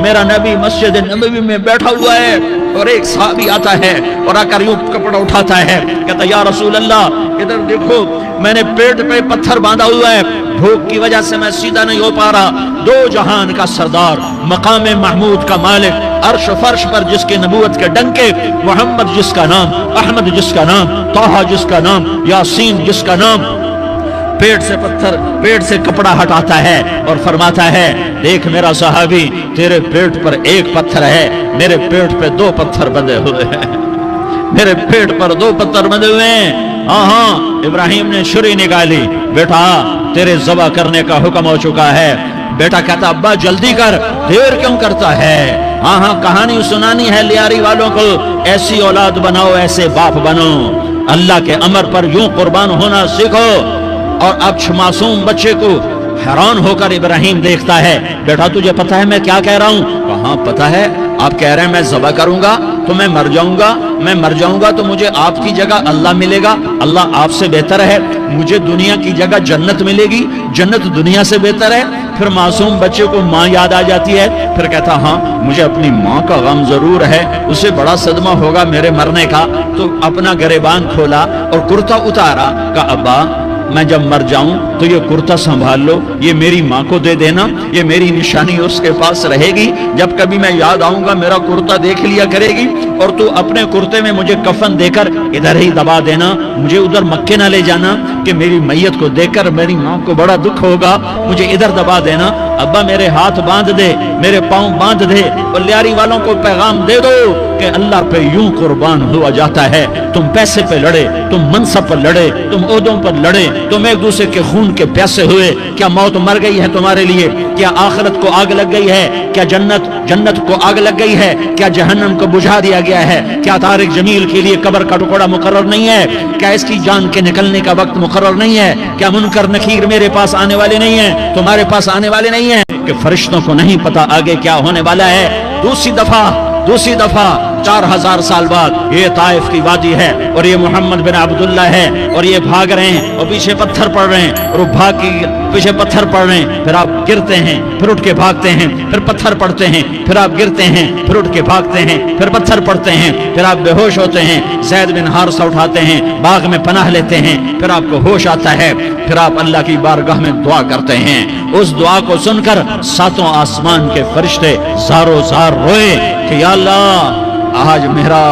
میرا نبی مسجد نبوی میں بیٹھا ہوا ہے اور ایک صحابی آتا ہے اور آ کر یوں کپڑا اٹھاتا ہے، کہتا یا رسول اللہ ادھر دیکھو، میں نے پیٹ پہ پتھر باندھا ہوا ہے، بھوک کی وجہ سے میں سیدھا نہیں ہو پا رہا۔ دو جہان کا سردار، مقام محمود کا مالک، عرش و فرش پر جس کے نبوت کے ڈنکے، محمد جس کا نام، احمد جس کا نام، طٰہٰ جس کا نام، یاسین جس کا نام، پیٹ سے پتھر، پیٹ سے کپڑا ہٹاتا ہے اور فرماتا ہے دیکھ میرا صحابی، تیرے پیٹ پر ایک پتھر ہے، میرے پیٹ پہ دو پتھر بندھے ہوئے ہیں، میرے پیٹ پر دو پتھر بندھے ہوئے ہیں۔ ہاں ابراہیم نے چھری نکالی، بیٹا تیرے ذبح کرنے کا حکم ہو چکا ہے۔ بیٹا کہتا ابا جلدی کر، دیر کیوں کرتا ہے؟ ہاں کہانی سنانی ہے لیاری والوں کو، ایسی اولاد بناؤ، ایسے باپ بنو، اللہ کے امر پر یوں قربان ہونا سیکھو۔ اور اب معصوم بچے کو حیران ہو کر ابراہیم دیکھتا ہے، بیٹا تجھے پتا ہے میں کیا کہہ رہا ہوں؟ کہاں پتا ہے، آپ کہہ رہے ہیں میں ذبح کروں گا تو میں مر جاؤں گا، میں مر جاؤں گا تو مجھے آپ کی جگہ اللہ ملے گا، اللہ آپ سے بہتر ہے، مجھے دنیا کی جگہ جنت ملے گی، جنت دنیا سے بہتر ہے۔ پھر معصوم بچے کو ماں یاد آ جاتی ہے، پھر کہتا ہاں مجھے اپنی ماں کا غم ضرور ہے، اسے بڑا صدمہ ہوگا میرے مرنے کا۔ تو اپنا گریبان کھولا اور کرتا اتارا، کہا ابا میں جب مر جاؤں تو یہ کرتا سنبھال لو، یہ میری ماں کو دے دینا، یہ میری نشانی اس کے پاس رہے گی، جب کبھی میں یاد آؤں گا میرا کرتا دیکھ لیا کرے گی، اور تو اپنے کرتے میں مجھے کفن دے کر ادھر ہی دبا دینا، مجھے ادھر مکے نہ لے جانا کہ میری میت کو دیکھ کر میری ماں کو بڑا دکھ ہوگا، مجھے ادھر دبا دینا۔ ابا میرے ہاتھ باندھ دے، میرے پاؤں باندھ دے، اور لیاری والوں کو پیغام دے دو کہ اللہ پہ یوں قربان ہوا جاتا ہے۔ تم پیسے پہ لڑے، تم منصب پر لڑے، تم عہدوں پر لڑے، تم ایک دوسرے کے خون کے پیاسے ہوئے، کیا موت مر گئی ہے تمہارے لیے؟ کیا آخرت کو آگ لگ گئی ہے؟ کیا جنت کو آگ لگ گئی ہے؟ کیا جہنم کو بجھا دیا گیا ہے؟ کیا طارق جمیل کے لیے قبر کا ٹکڑا مقرر نہیں ہے؟ کیا اس کی جان کے نکلنے کا وقت مقرر نہیں ہے؟ کیا منکر نکیر میرے پاس آنے والے نہیں ہیں، تمہارے پاس آنے والے نہیں ہیں؟ کہ فرشتوں کو نہیں پتا آگے کیا ہونے والا ہے۔ دوسری دفعہ 4000 سال بعد یہ طائف کی وادی ہے اور یہ محمد بن عبداللہ ہے اور یہ بھاگ رہے ہیں اور پیچھے پتھر پڑ رہے ہیں اور وہ بھاگ کے پیچھے پتھر پڑ رہے ہیں، پھر آپ گرتے ہیں، پھر اٹھ کے بھاگتے ہیں، پھر پتھر پڑتے ہیں، پھر آپ گرتے ہیں، پھر اٹھ کے بھاگتے ہیں، پھر پتھر پڑتے ہیں، پھر آپ بے ہوش ہوتے ہیں، زید بن حارثہ اٹھاتے ہیں، باغ میں پناہ لیتے ہیں، پھر آپ کو ہوش آتا ہے، پھر آپ اللہ کی بارگاہ میں دعا کرتے ہیں۔ اس دعا کو سن کر 7 آسمان کے فرشتے زارو زار روئے کہ یا اللہ آج میرا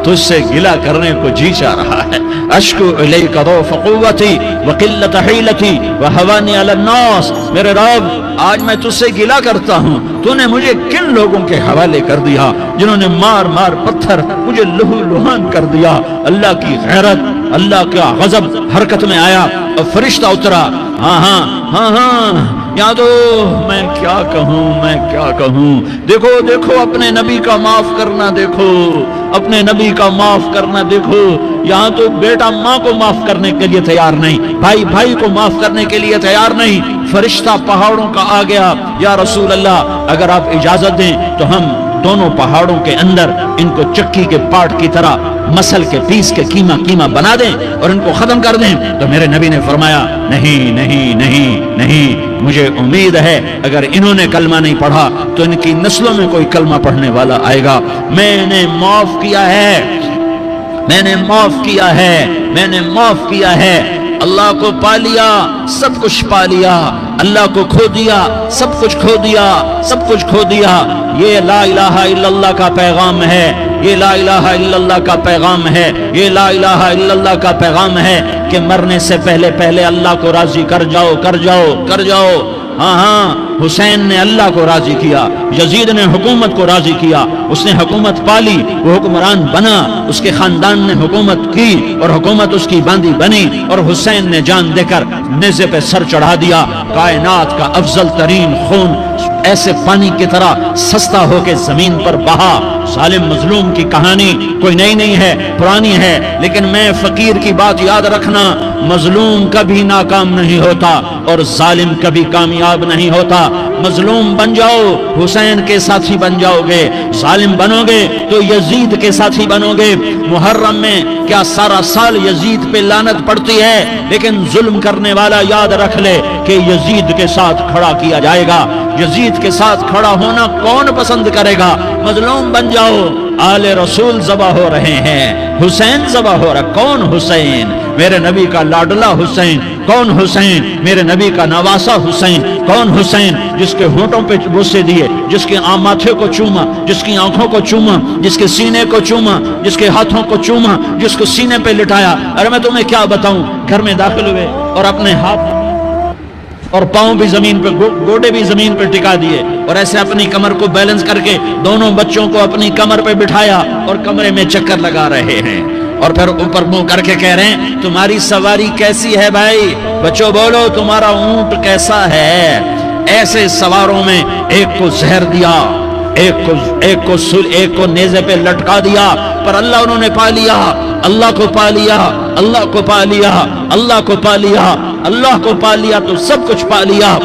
تجھ سے گلہ کرنے کو جی چاہ رہا ہے۔ اشکو الیک ضعف قوتی وقلت حیلتی وہوانی علی الناس، میرے رب آج میں تجھ سے گلہ کرتا ہوں، تو نے مجھے کن لوگوں کے حوالے کر دیا جنہوں نے مار مار پتھر مجھے لہو لہان کر دیا۔ اللہ کی غیرت، اللہ کا غضب حرکت میں آیا اور فرشتہ اترا۔ ہاں یادو میں کیا کہوں، دیکھو اپنے نبی کا معاف کرنا، دیکھو اپنے نبی کا معاف کرنا، دیکھو یہاں تو بیٹا ماں کو معاف کرنے کے لیے تیار نہیں، بھائی کو معاف کرنے کے لیے تیار نہیں۔ فرشتہ پہاڑوں کا آ گیا، یا رسول اللہ اگر آپ اجازت دیں تو ہم دونوں پہاڑوں کے اندر ان کو چکی کے پاٹ کی طرح مسل کے پیس کے کیما بنا دیں اور ان کو ختم کر دیں۔ تو میرے نبی نے فرمایا نہیں، مجھے امید ہے اگر انہوں نے کلمہ نہیں پڑھا تو ان کی نسلوں میں کوئی کلمہ پڑھنے والا آئے گا۔ میں نے معاف کیا ہے، اللہ کو پا لیا، سب کچھ پا لیا، اللہ کو کھو دیا، سب کچھ کھو دیا۔ یہ لا الہ الا اللہ کا پیغام ہے، یہ لا الہ الا اللہ کا پیغام ہے، یہ لا الہ الا اللہ کا پیغام ہے کہ مرنے سے پہلے اللہ کو راضی کر جاؤ۔ ہاں حسین نے اللہ کو راضی کیا، یزید نے حکومت کو راضی کیا، اس نے حکومت پالی، وہ حکمران بنا، اس کے خاندان نے حکومت کی اور حکومت اس کی باندھی بنی، اور حسین نے جان دے کر نیزے پہ سر چڑھا دیا۔ کائنات کا افضل ترین خون ایسے پانی کی طرح سستا ہو کے زمین پر بہا ظالم مظلوم کی کہانی کوئی نئی نہیں ہے، پرانی ہے، لیکن میں فقیر کی بات یاد رکھنا، مظلوم کبھی ناکام نہیں ہوتا اور ظالم کبھی کامیاب نہیں ہوتا۔ مظلوم بن جاؤ حسین کے ساتھی بن جاؤ گے، ظالم بنو گے تو یزید کے ساتھی بنو گے۔ محرم میں کیا سارا سال یزید پہ لعنت پڑتی ہے، لیکن ظلم کرنے والا یاد رکھ لے کہ یزید کے ساتھ کھڑا کیا جائے گا۔ یزید کے ساتھ کھڑا ہونا کون پسند کرے گا؟ مظلوم بن جاؤ، آل رسول ذبح ہو رہے ہیں، حسین ذبح ہو رہا۔ کون حسین؟ میرے نبی کا لاڈلا حسین۔ کون حسین؟ میرے نبی کا نواسا حسین۔ کون حسین؟ جس کے ہونٹوں پہ بوسے دیے، جس کے ماتھے کو چوما، جس کی آنکھوں کو چوما، جس کے سینے کو چوما، جس کے ہاتھوں کو چوما، جس کو سینے پہ لٹایا۔ ارے میں تمہیں کیا بتاؤں، گھر میں داخل ہوئے اور اپنے ہاتھ اور پاؤں بھی زمین پہ، گوڈے بھی زمین پہ ٹکا دیے، اور ایسے اپنی کمر کو بیلنس کر کے دونوں بچوں کو اپنی کمر پہ بٹھایا اور کمرے میں چکر لگا رہے ہیں، اور پھر اوپر منہ کر کے کہہ رہے ہیں تمہاری سواری کیسی ہے بھائی؟ بچوں بولو تمہارا اونٹ کیسا ہے؟ ایسے سواروں میں ایک کو زہر دیا، ایک کو نیزے پہ لٹکا دیا، پر اللہ انہوں نے پا لیا، اللہ کو پا لیا، اللہ کو پا لیا، اللہ کو پا لیا، اللہ کو پا لیا تو سب کچھ پا لیا۔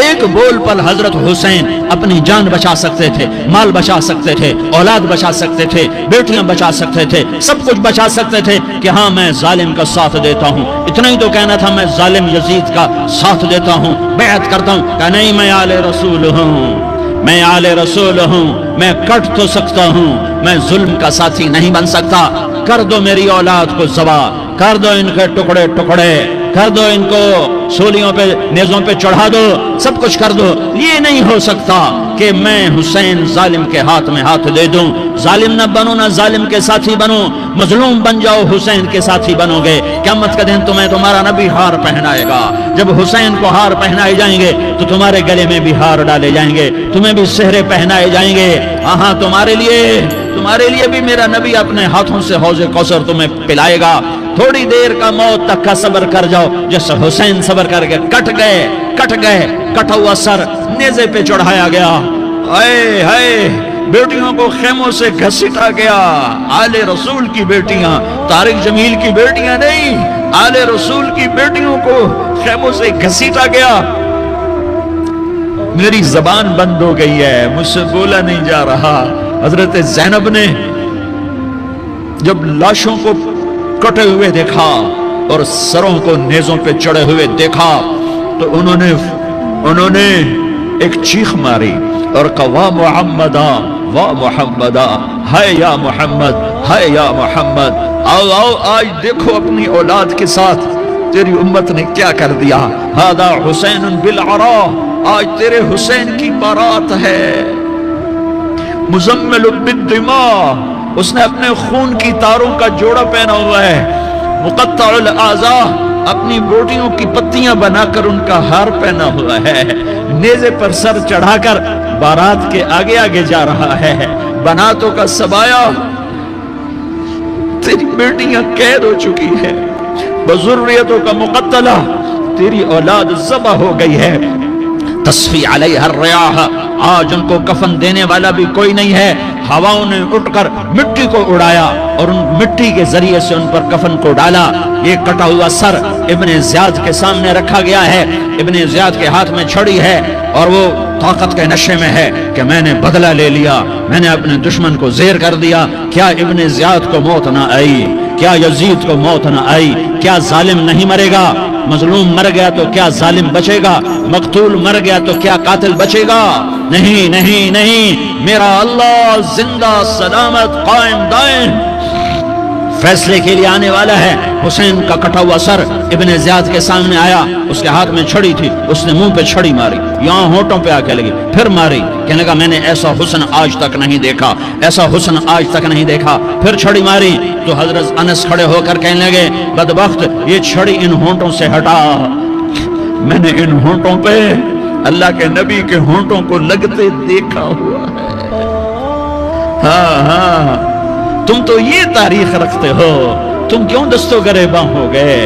ایک بول پر حضرت حسین اپنی جان بچا سکتے تھے، مال بچا سکتے تھے، اولاد بچا سکتے تھے، بیٹیاں بچا سکتے تھے، سب کچھ بچا سکتے تھے کہ ہاں میں ظالم کا ساتھ دیتا ہوں۔ اتنا ہی تو کہنا تھا میں ظالم یزید کا ساتھ دیتا ہوں، بیعت کرتا ہوں، کہ نہیں میں آل رسول ہوں، میں آل رسول ہوں، میں کٹ تو سکتا ہوں، میں ظلم کا ساتھی نہیں بن سکتا۔ کر دو میری اولاد کو ذبح، کر دو ان کے ٹکڑے ٹکڑے، کر دو ان کو سولیوں پہ نیزوں پہ چڑھا دو، سب کچھ کر دو۔ یہ نہیں ہو سکتا کہ میں حسین ظالم کے ہاتھ میں ہاتھ دے دوں۔ ظالم نہ بنو، نہ ظالم کے ساتھی بنو، مظلوم بن جاؤ، حسین کے ساتھی بنو گے۔ قیامت کا دن تمہیں تمہارا نبی ہار پہنائے گا۔ جب حسین کو ہار پہنائے جائیں گے تو تمہارے گلے میں بھی ہار ڈالے جائیں گے، تمہیں بھی سہرے پہنائے جائیں گے۔ ہاں تمہارے لیے بھی میرا نبی اپنے ہاتھوں سے حوض کوثر تمہیں پلائے گا۔ تھوڑی دیر کا موت تک کا صبر کر جاؤ، جیسے حسین صبر کر کے کٹ گئے، کٹا ہوا سر نیزے پہ چڑھایا گیا۔ اے ہائے، بیٹیوں کو خیموں سے گھسیٹا گیا۔ آل رسول کی بیٹیاں، طارق جمیل کی بیٹیاں نہیں، آل رسول کی بیٹیوں کو خیموں سے گھسیٹا گیا۔ میری زبان بند ہو گئی ہے، مجھ سے بولا نہیں جا رہا۔ حضرت زینب نے جب لاشوں کو کٹے ہوئے دیکھا اور سروں کو نیزوں پہ چڑھے ہوئے دیکھا تو انہوں نے ایک چیخ ماری اور کہا واہ محمدا، واہ محمدا، ہائے یا محمد، ہائے یا محمد۔ آؤ آج دیکھو اپنی اولاد کے ساتھ تیری امت نے کیا کر دیا۔ ہذا حسین بالعراء، آج تیرے حسین کی بارات ہے۔ مزمل بالدماء، اس نے اپنے خون کی تاروں کا جوڑا پہنا ہوا ہے۔ مقطع الاعضاء، اپنی بوٹیوں کی پتیاں بنا کر ان کا ہار پہنا ہوا ہے۔ نیزے پر سر چڑھا کر بارات کے آگے آگے جا رہا ہے۔ بناتوں کا سبایا، تیری بیٹیاں قید ہو چکی ہے، بذریتوں کا مقتلہ، تیری اولاد ذبح ہو گئی ہے۔ تصفی علیہ الریاح، آج ان کو کفن دینے والا بھی کوئی نہیں ہے۔ ہواؤں نے اٹھ کر مٹی کو اڑایا اور ان مٹی کے ذریعے سے ان پر کفن کو ڈالا۔ یہ کٹا ہوا سر ابن زیاد کے سامنے رکھا گیا ہے۔ ابن زیاد کے ہاتھ میں چھڑی ہے اور وہ طاقت کے نشے میں ہے کہ میں نے بدلہ لے لیا، میں نے اپنے دشمن کو زیر کر دیا۔ کیا ابن زیاد کو موت نہ آئی؟ کیا یزید کو موت نہ آئی؟ کیا ظالم نہیں مرے گا؟ مظلوم مر گیا تو کیا ظالم بچے گا؟ مقتول مر گیا تو کیا قاتل بچے گا؟ نہیں نہیں نہیں، میرا اللہ زندہ سلامت قائم دائم فیصلے کے لیے آنے والا ہے۔ حسین کا کٹا ہوا سر ابن زیاد کے سامنے آیا، اس کے ہاتھ میں چھڑی تھی، اس نے منہ پہ چھڑی ماری، یہاں ہونٹوں پہ آ کے لگی، پھر ماری، کہنے لگا میں نے ایسا حسن آج تک نہیں دیکھا، ایسا حسن آج تک نہیں دیکھا، پھر چھڑی ماری تو حضرت انس کھڑے ہو کر کہنے لگے بدبخت یہ چھڑی ان ہونٹوں سے ہٹا، میں نے ان ہونٹوں پہ اللہ کے نبی کے ہونٹوں کو لگتے دیکھا ہوا ہے۔ ہاں تم تو یہ تاریخ رکھتے ہو، تم کیوں دستوں گریباں ہو گئے؟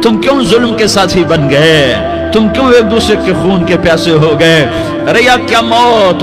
تم کیوں ظلم کے ساتھی بن گئے؟ تم کیوں ایک دوسرے کے خون کے پیاسے ہو گئے؟ ارے یا کیا موت،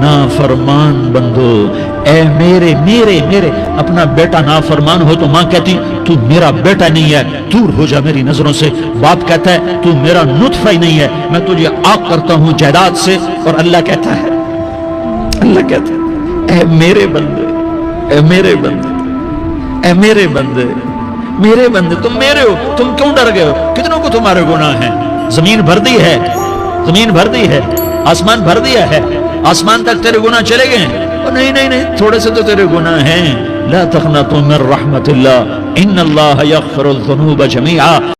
نافرمان بندو، اے میرے میرے میرے اپنا بیٹا نافرمان ہو تو ماں کہتی تو میرا بیٹا نہیں ہے، دور ہو جا میری نظروں سے. باپ کہتا ہے تو میرا نطفہ ہی نہیں ہے، میں تجھے عاق کرتا ہوں جائیداد سے. اور اللہ کہتا ہے اے میرے بندے، اے میرے بندے، اے میرے بندے، میرے بندے تم میرے ہو، تم کیوں ڈر گئے ہو؟ کتنوں کو تمہارے گناہ ہیں؟ زمین بھر دی ہے، زمین بھر دی ہے، آسمان بھر دیا ہے، آسمان تک تیرے گناہ چلے گئے ہیں؟ نہیں نہیں نہیں، تھوڑے سے تو تیرے گناہ ہیں. لا تقنطوا من رحمت اللہ ان اللہ یغفر الذنوب جميعا.